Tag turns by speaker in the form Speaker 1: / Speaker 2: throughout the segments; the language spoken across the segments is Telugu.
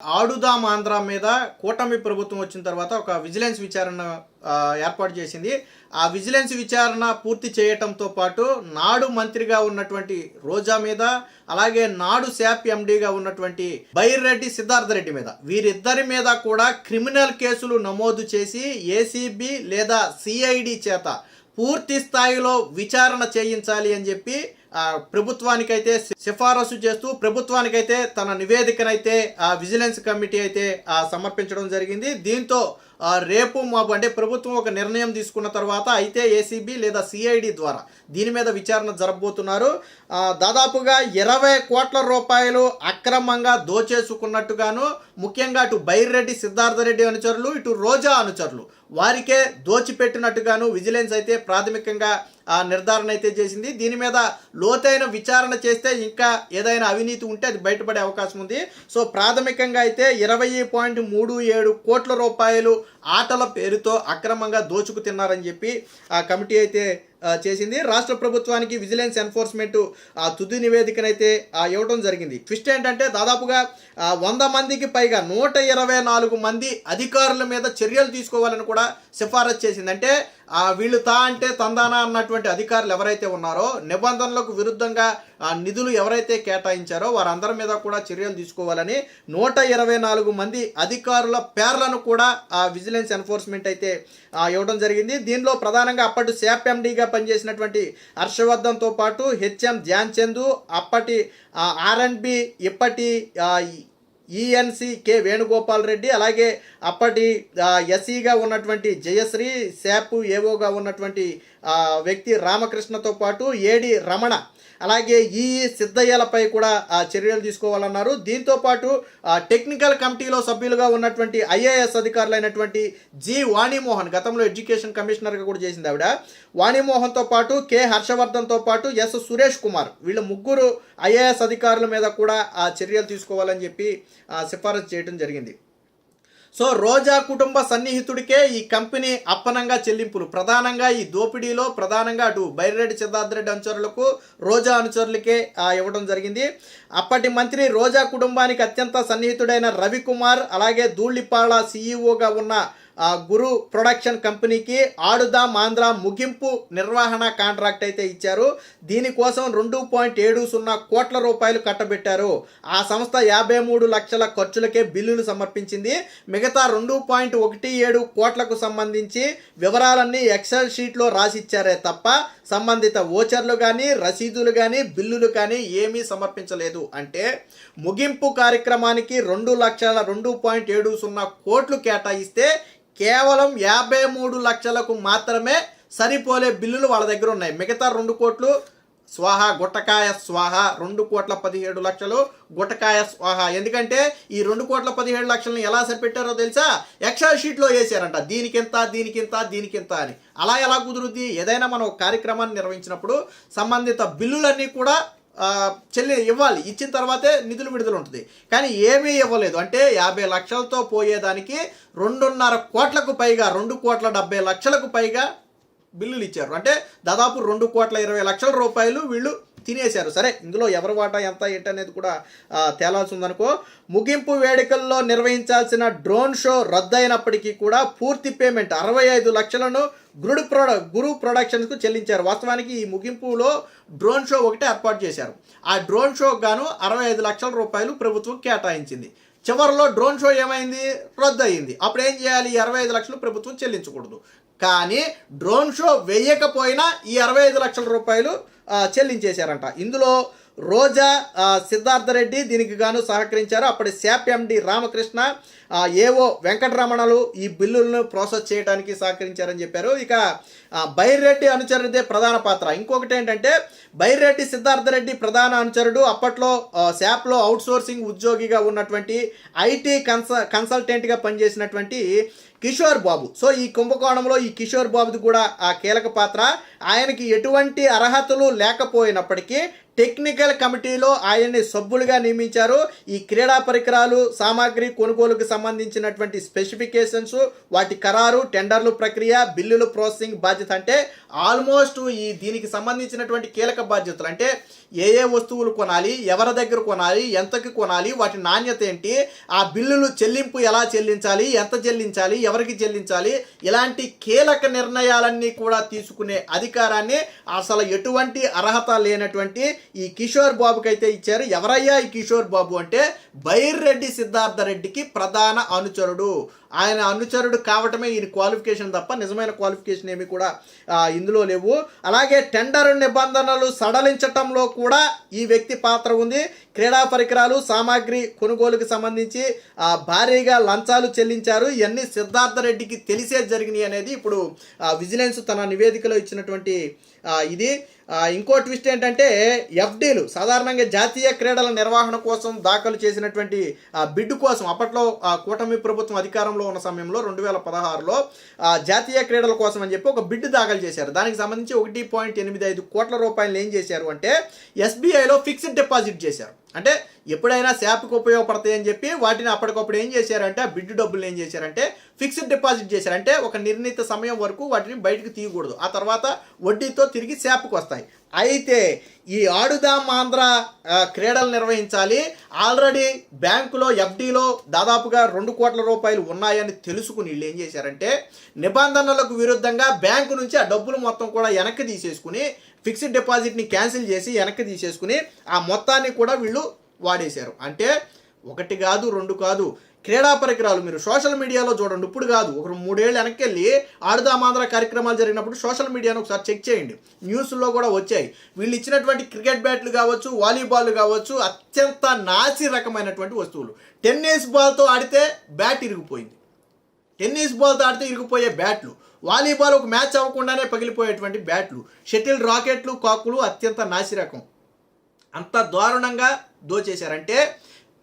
Speaker 1: ఆడుదాం ఆంధ్ర మీద కూటమి ప్రభుత్వం వచ్చిన తర్వాత ఒక విజిలెన్స్ విచారణ ఏర్పాటు చేసింది. ఆ విజిలెన్స్ విచారణ పూర్తి చేయటంతో పాటు నాడు మంత్రిగా ఉన్నటువంటి రోజా మీద, అలాగే నాడు శాప్ ఎండీగా ఉన్నటువంటి బైరెడ్డి సిద్ధార్థ రెడ్డి మీద, వీరిద్దరి మీద కూడా క్రిమినల్ కేసులు నమోదు చేసి ఏసీబీ లేదా సిఐడి చేత పూర్తి స్థాయిలో విచారణ చేయించాలి అని చెప్పి ప్రభుత్వానికైతే సిఫారసు చేస్తూ ప్రభుత్వానికైతే తన నివేదికనైతే విజిలెన్స్ కమిటీ అయితే సమర్పించడం జరిగింది. దీంతో రేపు మాపు అంటే ప్రభుత్వం ఒక నిర్ణయం తీసుకున్న తర్వాత అయితే ఏసీబీ లేదా సిఐడి ద్వారా దీని మీద విచారణ జరగబోతున్నారు. దాదాపుగా 20 కోట్ల రూపాయలు అక్రమంగా దోచేసుకున్నట్టుగాను, ముఖ్యంగా అటు బైరెడ్డి సిద్ధార్థ రెడ్డి అనుచరులు, ఇటు రోజా అనుచరులు వారికే దోచిపెట్టినట్టుగాను విజిలెన్స్ అయితే ప్రాథమికంగా నిర్ధారణ అయితే చేసింది. దీని మీద లోతైన విచారణ చేస్తే ఇంకా ఏదైనా అవినీతి ఉంటే అది బయటపడే అవకాశం ఉంది. సో ప్రాథమికంగా అయితే 20.37 కోట్ల రూపాయలు ఆటల పేరుతో అక్రమంగా దోచుకు తిన్నారని చెప్పి ఆ కమిటీ అయితే చేసింది. రాష్ట్ర ప్రభుత్వానికి విజిలెన్స్ ఎన్ఫోర్స్మెంట్ తుది నివేదికనైతే ఇవ్వడం జరిగింది. ట్విస్ట్ ఏంటంటే దాదాపుగా 100 మందికి పైగా 124 మంది అధికారుల మీద చర్యలు తీసుకోవాలని కూడా సిఫారసు చేసింది. అంటే వీళ్ళు అంటే తందానా అన్నటువంటి అధికారులు ఎవరైతే ఉన్నారో, నిబంధనలకు విరుద్ధంగా నిధులు ఎవరైతే కేటాయించారో వారందరి మీద కూడా చర్యలు తీసుకోవాలని 124 మంది అధికారుల పేర్లను కూడా విజిలెన్స్ ఎన్ఫోర్స్మెంట్ అయితే ఇవ్వడం జరిగింది. దీనిలో ప్రధానంగా అప్పటి శాప్ ఎండీగా పనిచేసినటువంటి హర్షవర్ధన్తో పాటు హెచ్ఎం ధ్యాన్ చంద్, అప్పటి ఆర్ఎండ్బి ఇప్పటి ఈఎన్సి కె వేణుగోపాల్ రెడ్డి, అలాగే అప్పటి ఎస్ఈగా ఉన్నటువంటి జయశ్రీ, శాప్ ఏవోగా ఉన్నటువంటి వ్యక్తి రామకృష్ణతో పాటు ఏడి రమణ, అలాగే ఈ సిద్ధయ్యలపై కూడా చర్యలు తీసుకోవాలన్నారు. దీంతో పాటు టెక్నికల్ కమిటీలో సభ్యులుగా ఉన్నటువంటి ఐఏఎస్ అధికారులైనటువంటి జి వాణిమోహన్, గతంలో ఎడ్యుకేషన్ కమిషనర్గా కూడా చేసింది ఆవిడ, వాణిమోహన్తో పాటు కె హర్షవర్ధన్తో పాటు ఎస్ సురేష్ కుమార్, వీళ్ళ ముగ్గురు ఐఏఎస్ అధికారుల మీద కూడా చర్యలు తీసుకోవాలని చెప్పి సిఫారసు చేయడం జరిగింది. సో రోజా కుటుంబ సన్నిహితుడికే ఈ కంపెనీ అప్పనంగా చెల్లింపులు, ప్రధానంగా ఈ దోపిడీలో ప్రధానంగా అటు బైరెడ్డి సిద్ధార్థ రెడ్డి అనుచరులకు, రోజా అనుచరులకే ఇవ్వడం జరిగింది. అప్పటి మంత్రి రోజా కుటుంబానికి అత్యంత సన్నిహితుడైన రవికుమార్, అలాగే ధూళిపాళ సీఈఓగా ఉన్న గురు ప్రొడక్షన్ కంపెనీకి ఆడుదాం ఆంధ్ర ముగింపు నిర్వహణ కాంట్రాక్ట్ అయితే ఇచ్చారు. దీనికోసం 2.70 కోట్ల రూపాయలు కట్టబెట్టారు. ఆ సంస్థ 53 లక్షల ఖర్చులకే బిల్లులు సమర్పించింది. మిగతా 2.17 కోట్లకు సంబంధించి వివరాలన్నీ ఎక్సెల్ షీట్లో రాసిచ్చారే తప్ప సంబంధిత ఓచర్లు కానీ, రసీదులు కానీ, బిల్లులు కానీ ఏమీ సమర్పించలేదు. అంటే ముగింపు కార్యక్రమానికి 2.70 కోట్లు కేటాయిస్తే కేవలం 53 లక్షలకు మాత్రమే సరిపోలే బిల్లులు వాళ్ళ దగ్గర ఉన్నాయి. మిగతా 2 కోట్లు స్వాహా, గుట్టకాయ స్వాహా, 2.17 గుట్టకాయ స్వాహా. ఎందుకంటే ఈ 2.17 ఎలా సరిపెట్టారో తెలుసా? ఎక్సెల్ షీట్లో వేసారంట, దీనికింత దీనికింత దీనికింత అని. అలా ఎలా కుదురుద్ది? ఏదైనా మనం కార్యక్రమాన్ని నిర్వహించినప్పుడు సంబంధిత బిల్లులన్నీ కూడా ఇవ్వాలి, ఇచ్చిన తర్వాతే నిధులు విడుదల ఉంటుంది. కానీ ఏమీ ఇవ్వలేదు. అంటే 50 లక్షలతో పోయేదానికి 2.5 కోట్లకు పైగా, 2.70 పైగా బిల్లులు ఇచ్చారు. అంటే దాదాపు 2.20 రూపాయలు వీళ్ళు తినేశారు. సరే, ఇందులో ఎవరి వాటా ఎంత ఏంటనేది కూడా తేలాల్సి ఉందనుకో. ముగింపు వేడుకల్లో నిర్వహించాల్సిన డ్రోన్ షో రద్దయినప్పటికీ కూడా పూర్తి పేమెంట్ 65 లక్షలను గురు ప్రొడక్షన్స్కు చెల్లించారు. వాస్తవానికి ఈ ముగింపులో డ్రోన్ షో ఒకటి ఏర్పాటు చేశారు. ఆ డ్రోన్ షోకు గాను 65 లక్షల రూపాయలు ప్రభుత్వం కేటాయించింది. చివరిలో డ్రోన్ షో ఏమైంది? రద్దు అయింది. అప్పుడు ఏం చేయాలి? 65 లక్షలు ప్రభుత్వం చెల్లించకూడదు. కానీ డ్రోన్ షో వేయకపోయినా ఈ 65 లక్షల రూపాయలు చెల్లించేశారంట. ఇందులో రోజా, సిద్ధార్థ రెడ్డి దీనికి గాను సహకరించారు. అప్పటి శాప్ ఎండి రామకృష్ణ, ఏవో వెంకటరమణలు ఈ బిల్లులను ప్రాసెస్ చేయడానికి సహకరించారని చెప్పారు. ఇక బైరెడ్డి అనుచరుడిదే ప్రధాన పాత్ర. ఇంకొకటి ఏంటంటే బైరెడ్డి సిద్ధార్థ రెడ్డి ప్రధాన అనుచరుడు, అప్పట్లో శాప్లో అవుట్సోర్సింగ్ ఉద్యోగిగా ఉన్నటువంటి ఐటీ కన్సల్టెంట్గా పనిచేసినటువంటి కిషోర్ బాబు. సో ఈ కుంభకోణంలో ఈ కిషోర్ బాబుది కూడా కీలక పాత్ర. ఆయనకి ఎటువంటి అర్హతలు లేకపోయినప్పటికీ టెక్నికల్ కమిటీలో ఆయన్ని సభ్యులుగా నియమించారు. ఈ క్రీడా పరికరాలు సామాగ్రి కొనుగోలుకు సంబంధించినటువంటి స్పెసిఫికేషన్స్, వాటి ఖరారు, టెండర్లు ప్రక్రియ, బిల్లులు ప్రాసెసింగ్ బాధ్యత, అంటే ఆల్మోస్ట్ దీనికి సంబంధించినటువంటి కీలక బాధ్యతలు. అంటే ఏ వస్తువులు కొనాలి, ఎవరి దగ్గర కొనాలి, ఎంతకి కొనాలి, వాటి నాణ్యత ఏంటి, ఆ బిల్లులు చెల్లింపు ఎలా చెల్లించాలి, ఎంత చెల్లించాలి, ఎవరికి చెల్లించాలి, ఇలాంటి కీలక నిర్ణయాలన్నీ కూడా తీసుకునే అధికారాన్ని అసలు ఎటువంటి అర్హత లేనటువంటి ఈ కిషోర్ బాబుకి అయితే ఇచ్చారు. ఎవరయ్యా ఈ కిషోర్ బాబు అంటే బైర్రెడ్డి సిద్ధార్థ రెడ్డికి ప్రధాన అనుచరుడు. ఆయన అనుచరుడు కావటమే ఈయన క్వాలిఫికేషన్ తప్ప నిజమైన క్వాలిఫికేషన్ ఏమి కూడా ఇందులో లేవు. అలాగే టెండర్ నిబంధనలు సడలించటంలో కూడా ఈ వ్యక్తి పాత్ర ఉంది. క్రీడా పరికరాలు సామాగ్రి కొనుగోలుకు సంబంధించి భారీగా లంచాలు చెల్లించారు. ఇవన్నీ సిద్ధార్థ రెడ్డికి తెలిసే జరిగినాయి అనేది ఇప్పుడు విజిలెన్స్ తన నివేదికలో ఇచ్చినటువంటి ఇది. ఇంకో ట్విస్ట్ ఏంటంటే ఎఫ్డీలు సాధారణంగా జాతీయ క్రీడల నిర్వహణ కోసం దాఖలు చేసినటువంటి బిడ్ కోసం అప్పట్లో కూటమి ప్రభుత్వం అధికారంలో ఉన్న సమయంలో 2016లో జాతీయ క్రీడల కోసం అని చెప్పి ఒక బిడ్ దాఖలు చేశారు. దానికి సంబంధించి 1.85 కోట్ల రూపాయలు ఏం చేశారు అంటే ఎస్బీఐలో ఫిక్స్డ్ డిపాజిట్ చేశారు. అంటే ఎప్పుడైనా శాప్కి ఉపయోగపడతాయని చెప్పి వాటిని అప్పటికప్పుడు ఏం చేశారంటే ఆ బిడ్డు డబ్బులు ఏం చేశారంటే ఫిక్స్డ్ డిపాజిట్ చేశారు. అంటే ఒక నిర్ణీత సమయం వరకు వాటిని బయటకు తీయకూడదు, ఆ తర్వాత వడ్డీతో తిరిగి శాప్కి వస్తాయి. అయితే ఈ ఆడుదాం ఆంధ్ర క్రీడలు నిర్వహించాలి, ఆల్రెడీ బ్యాంకులో ఎఫ్డీలో దాదాపుగా 2 కోట్ల రూపాయలు ఉన్నాయని తెలుసుకుని వీళ్ళు ఏం చేశారంటే నిబంధనలకు విరుద్ధంగా బ్యాంకు నుంచి ఆ డబ్బులు మొత్తం కూడా వెనక్కి తీసేసుకుని ఫిక్స్డ్ డిపాజిట్ని క్యాన్సిల్ చేసి వెనక్కి తీసేసుకుని ఆ మొత్తాన్ని కూడా వీళ్ళు వాడేశారు. అంటే 1 కాదు 2 కాదు, క్రీడా పరికరాలు మీరు సోషల్ మీడియాలో చూడండి. ఇప్పుడు కాదు, ఒక 3 ఏళ్ళు వెనక్కి వెళ్ళి ఆడుదామాంధ్ర కార్యక్రమాలు జరిగినప్పుడు సోషల్ మీడియాను ఒకసారి చెక్ చేయండి, న్యూస్లో కూడా వచ్చాయి. వీళ్ళు ఇచ్చినటువంటి క్రికెట్ బ్యాట్లు కావచ్చు, వాలీబాల్ కావచ్చు, అత్యంత నాసి రకమైనటువంటి వస్తువులు. టెన్నిస్ బాల్తో ఆడితే బ్యాట్ ఇరిగిపోయింది, టెన్నిస్ బాల్తో ఆడితే ఇరిగిపోయే బ్యాట్లు, వాలీబాల్ ఒక మ్యాచ్ అవ్వకుండానే పగిలిపోయేటువంటి బ్యాట్లు, షటిల్ రాకెట్లు, కాకులు అత్యంత నాసి రకం. అంత దారుణంగా దోచేశారంటే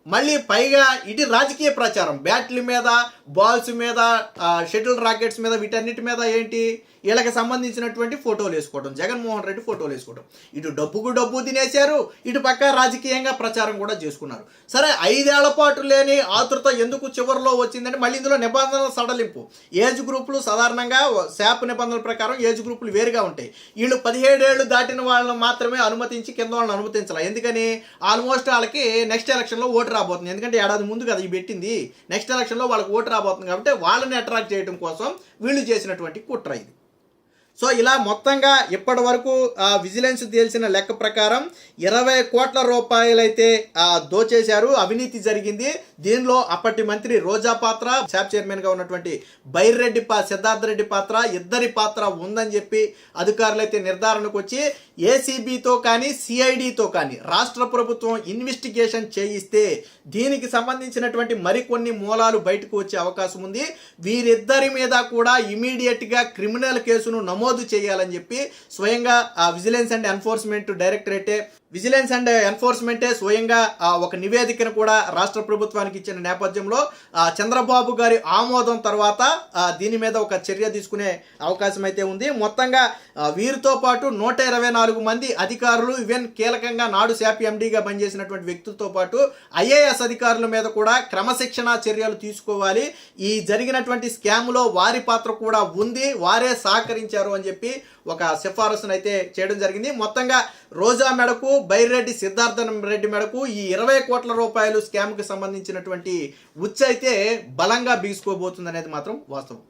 Speaker 1: మళ్ళీ పైగా ఇది రాజకీయ ప్రచారం. బ్యాట్ల మీద, బాల్స్ మీద, షటిల్ రాకెట్స్ మీద, వీటన్నిటి మీద ఏంటి వీళ్ళకి సంబంధించినటువంటి ఫోటోలు వేసుకోవడం, జగన్మోహన్ రెడ్డి ఫోటోలు వేసుకోవడం. ఇటు డబ్బుకు డబ్బు తినేశారు, ఇటు పక్క రాజకీయంగా ప్రచారం కూడా చేసుకున్నారు. సరే 5 ఏళ్ల పాటు లేని ఆతృత ఎందుకు చివరిలో వచ్చిందంటే మళ్ళీ ఇందులో నిబంధనల సడలింపు. ఏజ్ గ్రూపులు సాధారణంగా శాప్ నిబంధనల ప్రకారం ఏజ్ గ్రూపులు వేరుగా ఉంటాయి. వీళ్ళు 17 ఏళ్ళు దాటిన వాళ్ళని మాత్రమే అనుమతించి కింద వాళ్ళని అనుమతించాలి. ఎందుకని ఆల్మోస్ట్ వాళ్ళకి నెక్స్ట్ ఎలక్షన్లో ఓటు రాబోతుంది. ఎందుకంటే ఏడాది ముందు కదా ఇవి పెట్టింది, నెక్స్ట్ ఎలక్షన్లో వాళ్ళకి ఓటు రాబోతుంది. కాబట్టి వాళ్ళని అట్రాక్ట్ చేయడం కోసం వీళ్ళు చేసినటువంటి కుట్ర ఇది. సో ఇలా మొత్తంగా ఇప్పటి వరకు విజిలెన్స్ తేల్చిన లెక్క ప్రకారం 20 కోట్ల రూపాయలైతే దోచేశారు, అవినీతి జరిగింది. దీనిలో అప్పటి మంత్రి రోజా పాత్ర, శాప్ చైర్మన్గా ఉన్నటువంటి బైర్రెడ్డి సిద్ధార్థ రెడ్డి పాత్ర, ఇద్దరి పాత్ర ఉందని చెప్పి అధికారులు అయితే నిర్ధారణకు వచ్చి ఏసీబీతో కానీ సిఐడితో కానీ రాష్ట్ర ప్రభుత్వం ఇన్వెస్టిగేషన్ చేయిస్తే దీనికి సంబంధించినటువంటి మరికొన్ని మూలాలు బయటకు వచ్చే అవకాశం ఉంది. వీరిద్దరి మీద కూడా ఇమీడియట్గా క్రిమినల్ కేసును నమోదు చేయాలని చెప్పి స్వయంగా విజిలెన్స్ అండ్ ఎన్ఫోర్స్మెంటే స్వయంగా ఒక నివేదికను కూడా రాష్ట్ర ప్రభుత్వానికి ఇచ్చిన నేపథ్యంలో చంద్రబాబు గారి ఆమోదం తర్వాత దీని మీద ఒక చర్య తీసుకునే అవకాశం అయితే ఉంది. మొత్తంగా వీరితో పాటు 124 మంది అధికారులు, ఈవెన్ కీలకంగా నాడు శాప్ ఎండీగా పనిచేసినటువంటి వ్యక్తులతో పాటు ఐఏఎస్ అధికారుల మీద కూడా క్రమశిక్షణ చర్యలు తీసుకోవాలి. ఈ జరిగినటువంటి స్కామ్లో వారి పాత్ర కూడా ఉంది, వారే సహకరించారు అని చెప్పి ఒక సిఫారసును అయితే చేయడం జరిగింది. మొత్తంగా రోజా మెడకు, బైర్రెడ్డి సిద్ధార్థ రెడ్డి మెడకు ఈ 20 కోట్ల రూపాయలు స్కామ్కి సంబంధించినటువంటి ఉచ్చు అయితే బలంగా బీసుకోబోతుంది అనేది మాత్రం వాస్తవం.